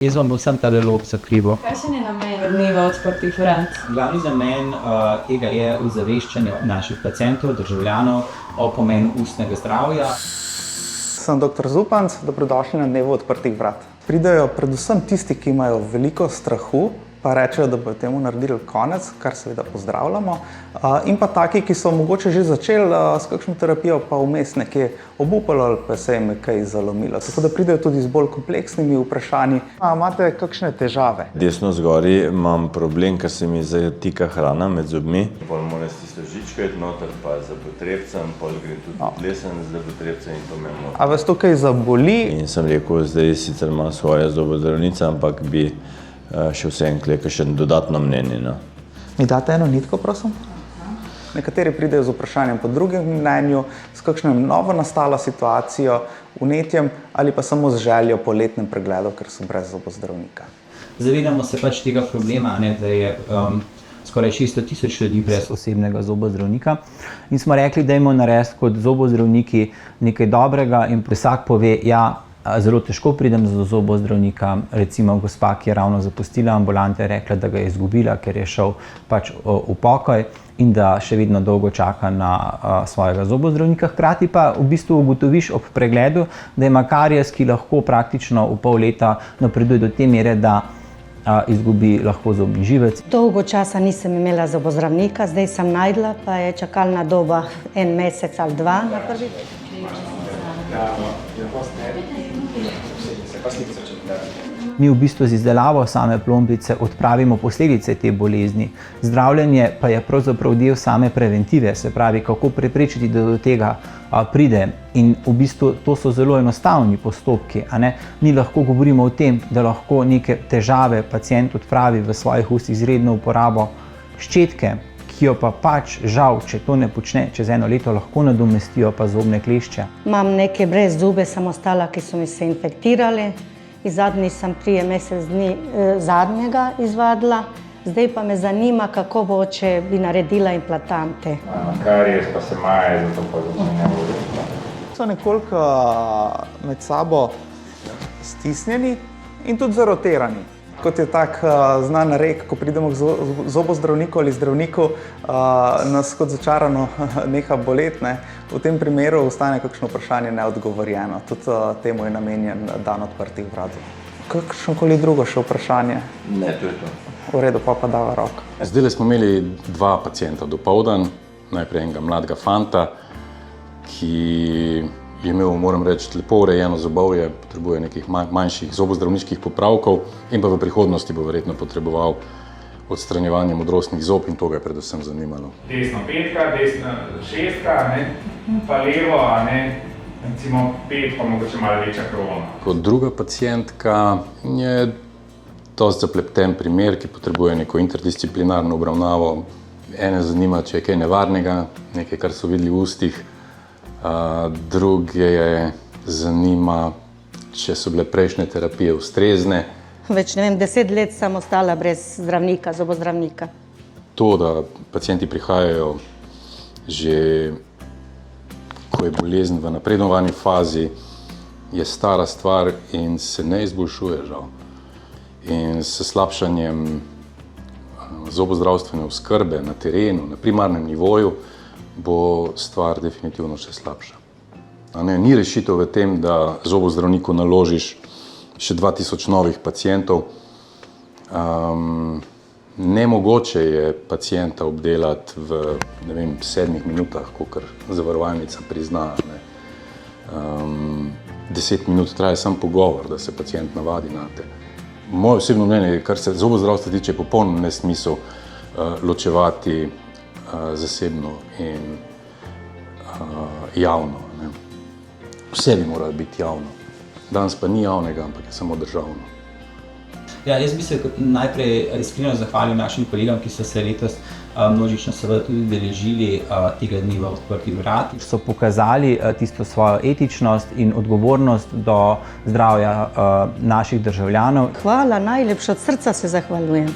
Jaz vam vsem tale lok zakrival. Kakšen je namen dneva odprtih vrat? Glavni namen tega je ozaveščanje naših pacientov, državljanov o pomenu ustnega zdravja. Sem dr. Zupanc, dobrodošli na dnevu odprtih vrat. Pridejo predvsem tisti, ki imajo veliko strahu, pa rečejo, da bodo temu naredili konec, kar seveda pozdravljamo. In pa taki, ki so mogoče že začeli s kakšno terapijo, pa vmes nekje obupalo ali pa se jim je kaj zalomilo. Tako da pridejo tudi z bolj kompleksnimi vprašanji. Imate kakšne težave? Desno zgori imam problem, ker se mi zatika hrana med zobmi. Pol moram tisto žičko iti noter, pa za potrebcem, pol gre tudi lesen za potrebcem in to me moti. A vas to kaj zaboli? In sem rekel, zdaj sicer imam svoje zobozdravnice, ampak bi še vsem še dodatno mnenje. No. Mi date eno nitko, prosim? Nekateri pridejo z vprašanjem po drugem mnenju, s kakšno novo nastalo situacijo, vnetjem ali pa samo z željo po letnem pregledu, ker so brez zobozdravnika. Zavedamo se pač tega problema, da je skoraj 600,000 ljudi brez osebnega zobozdravnika. In smo rekli, dajmo narediti kot zobozdravniki nekaj dobrega in vsak pove, ja, zelo težko pridem do zobozdravnika, recimo gospa, ki je ravno zapustila ambulante, je rekla, da ga je izgubila, ker je šel pač v pokoj in da še vedno dolgo čaka na svojega zobozdravnika. Hkrati pa v bistvu ugotoviš ob pregledu, da ima karies, ki lahko praktično v pol leta napreduje do te mere, da izgubi lahko zobni živec. Dolgo časa nisem imela zobozdravnika, zdaj sem najdla, pa je čakalna doba 1 mesec ali 2 na prvi. Mi v bistvu z izdelavo same plombice odpravimo posledice te bolezni. Zdravljenje pa je pravzaprav del same preventive, se pravi, kako preprečiti, da do tega pride. In v bistvu to so zelo enostavni postopki. Mi lahko govorimo o tem, da lahko neke težave pacient odpravi v svojih ustih z redno uporabo ščetke, ki jo pa pač žal, če to ne počne, čez 1 leto lahko nadomestijo pa zobne klešče. Imam neke brez zube, sem ostala, ki so mi se infektirali. In zadnji sem 3 mesec dni zadnjega izvadila. Zdaj pa me zanima, kako bo, če bi naredila implantante. Karies pa se maje, zato pa ne bo. So nekoliko med sabo stisnjeni in tudi zarotirani. Kot je tak znan rek, ko pridemo k zobozdravniku ali zdravniku, nas kot začarano neha boleti. V tem primeru ostane kakšno vprašanje neodgovorjeno. Tudi temu je namenjen dan odprtih vrat. Kakšnokoli drugo še vprašanje? Ne, to je to. V redu, pa dava roko. Zdaj smo imeli 2 pacienta dopoldan, najprej enega mladega fanta, ki je imel, moram reči, lepo urejeno zobovje, potrebuje nekih manjših zobozdravniških popravkov in pa v prihodnosti bo verjetno potreboval odstranjevanje modrostnih zob in to ga je predvsem zanimalo. Desno 5, desno 6, pa levo, recimo 5, pa mogoče malo večja krona. Kot druga pacientka je dosti zaplepten primer, ki potrebuje neko interdisciplinarno obravnavo. Ene zanima, če je kaj nevarnega, nekaj, kar so videli v ustih. Druge zanima, če so bile prejšnje terapije ustrezne. Več 10 let sem ostala brez zdravnika, zobozdravnika. To, da pacienti prihajajo že, ko je bolezen v napredovani fazi, je stara stvar in se ne izboljšuje, žal. In s slabšanjem zobozdravstvene oskrbe na terenu, na primarnem nivoju, bo stvar definitivno še slabša. Ni rešitev v tem, da zobozdravniku naložiš še 2000 novih pacientov. Nemogoče je pacienta obdelati v 7 minutah, kakor zavarovalnica prizna. 10 minut traja samo pogovor, da se pacient navadi na te. Moje osebno mnenje, kar se zobozdravstva tiče, je popoln nesmisel ločevati zasebno in javno. Vse bi moralo biti javno. Danes pa ni javnega, ampak je samo državno. Ja, jaz bi se najprej iskreno zahvalil našim kolegom, ki so se letos množično seveda tudi udeležili tega dneva odprtih vrat. So pokazali tisto svojo etičnost in odgovornost do zdravja naših državljanov. Hvala, najlepše od srca se zahvaljujem.